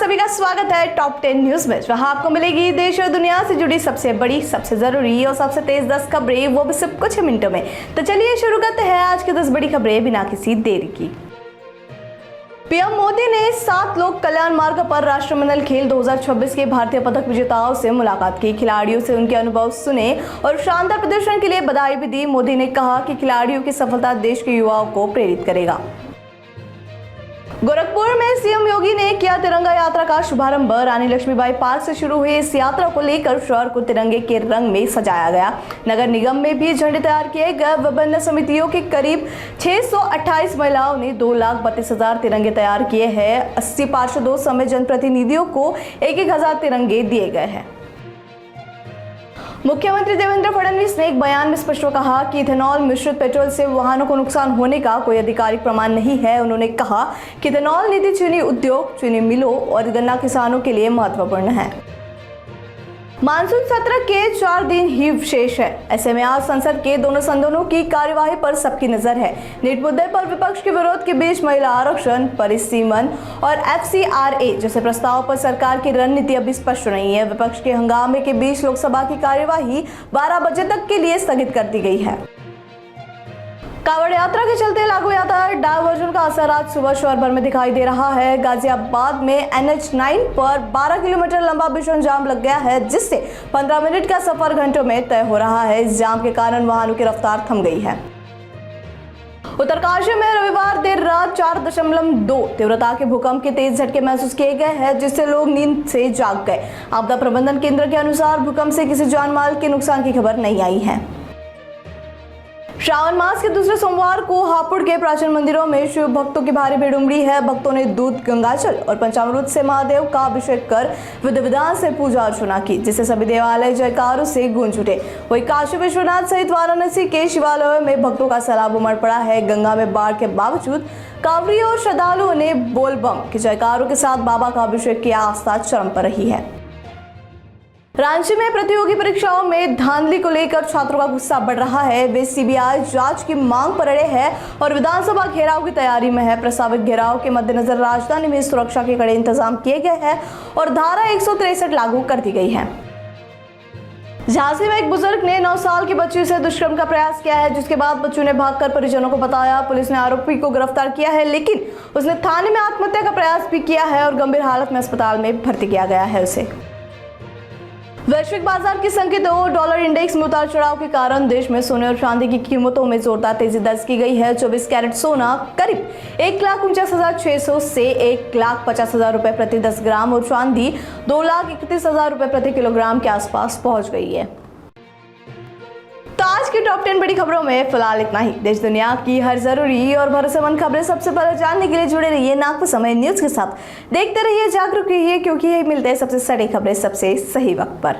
सभी का स्वागत है टॉप 10 न्यूज में, जहां आपको मिलेगी देश और दुनिया से जुड़ी सबसे बड़ी, सबसे जरूरी और सबसे तेज 10 खबरें, वो भी सिर्फ कुछ मिनटों में। तो चलिए शुरू करते हैं आज की 10 बड़ी खबरें बिना किसी देरी की। पीएम मोदी ने 7 लोक कल्याण मार्ग पर राष्ट्रमंडल खेल 2026 के भारतीय पदक विजेताओं से मुलाकात की, खिलाड़ियों से उनके अनुभव सुने और शानदार प्रदर्शन के लिए बधाई भी दी। मोदी ने कहा कि खिलाड़ियों की सफलता देश के युवाओं को प्रेरित करेगा। गोरखपुर में सीएम योगी ने किया तिरंगा यात्रा का शुभारंभ। रानी लक्ष्मीबाई पार्क से शुरू हुई इस यात्रा को लेकर शहर को तिरंगे के रंग में सजाया गया। नगर निगम में भी झंडे तैयार किए गए। विभिन्न समितियों की करीब 628 महिलाओं ने 2,32,000 तिरंगे तैयार किए हैं। 80 पार्षदों समेत जनप्रतिनिधियों को 1,000 तिरंगे दिए गए हैं। मुख्यमंत्री देवेंद्र फडणवीस ने एक बयान में स्पष्ट कहा कि इथेनॉल मिश्रित पेट्रोल से वाहनों को नुकसान होने का कोई आधिकारिक प्रमाण नहीं है। उन्होंने कहा कि इथेनॉल नीति चीनी उद्योग, चीनी मिलों और गन्ना किसानों के लिए महत्वपूर्ण है। मानसून सत्र के 4 दिन ही शेष है। ऐसे में आज संसद के दोनों सदनों की कार्यवाही पर सबकी नजर है। नीट मुद्दे पर विपक्ष के विरोध के बीच महिला आरक्षण, परिसीमन और FCRA जैसे प्रस्ताव पर सरकार की रणनीति अभी स्पष्ट नहीं है। विपक्ष के हंगामे के बीच लोकसभा की कार्यवाही 12 बजे तक के लिए स्थगित कर दी गई है। कांवड़ यात्रा के चलते लागू यातायात डायवर्जन का असर आज सुबह शहर भर में दिखाई दे रहा है। गाजियाबाद में NH9 पर 12 किलोमीटर लंबा भीषण जाम लग गया है, जिससे 15 मिनट का सफर घंटों में तय हो रहा है। इस जाम के कारण वाहनों की रफ्तार थम गई है। उत्तरकाशी में रविवार देर रात 4.2 तीव्रता के भूकंप के तेज झटके महसूस किए गए हैं, जिससे लोग नींद से जाग गए। आपदा प्रबंधन केंद्र के अनुसार भूकंप से किसी जान माल के नुकसान की खबर नहीं आई है। श्रावण मास के दूसरे सोमवार को हापुड़ के प्राचीन मंदिरों में शिव भक्तों की भारी भीड़ उमड़ी है। भक्तों ने दूध, गंगाजल और पंचामृत से महादेव का अभिषेक कर विधि विधान से पूजा अर्चना की, जिससे सभी देवालय जयकारों से गूंज उठे। वहीं काशी विश्वनाथ सहित वाराणसी के शिवालयों में भक्तों का सैलाब उमड़ पड़ा है। गंगा में बाढ़ के बावजूद कांवड़ियों और श्रद्धालुओं ने बोलबम के जयकारों के साथ बाबा का अभिषेक किया। आस्था चरम पर रही है। रांची में प्रतियोगी परीक्षाओं में धांधली को लेकर छात्रों का गुस्सा बढ़ रहा है। वे CBI जांच की मांग पर अड़े हैं और विधानसभा घेराव की तैयारी में है। प्रस्तावित घेराव के मद्देनजर राजधानी में सुरक्षा के कड़े इंतजाम किए गए हैं और धारा 163 लागू कर दी गई है। झांसी में एक बुजुर्ग ने 9 साल की बच्ची से दुष्कर्म का प्रयास किया है, जिसके बाद बच्चों ने भागकर परिजनों को बताया। पुलिस ने आरोपी को गिरफ्तार किया है, लेकिन उसने थाने में आत्महत्या का प्रयास भी किया है और गंभीर हालत में अस्पताल में भर्ती किया गया है उसे। वैश्विक बाजार के संकेतों डॉलर इंडेक्स में उतार चढ़ाव के कारण देश में सोने और चांदी की कीमतों में जोरदार तेजी दर्ज की गई है। 24 कैरेट सोना करीब 1,49,600 से 1,50,000 रुपए प्रति 10 ग्राम और चांदी 2,31,000 रुपए प्रति किलोग्राम के आसपास पहुंच गई है। तो आज की टॉप 10 बड़ी खबरों में फिलहाल इतना ही। देश दुनिया की हर जरूरी और भरोसेमंद खबरें सबसे पहले जानने के लिए जुड़े रहिए नागपुर समय न्यूज के साथ। देखते रहिए, जागरूक रहिए, क्योंकि ये मिलते हैं सबसे सटीक खबरें सबसे सही वक्त पर।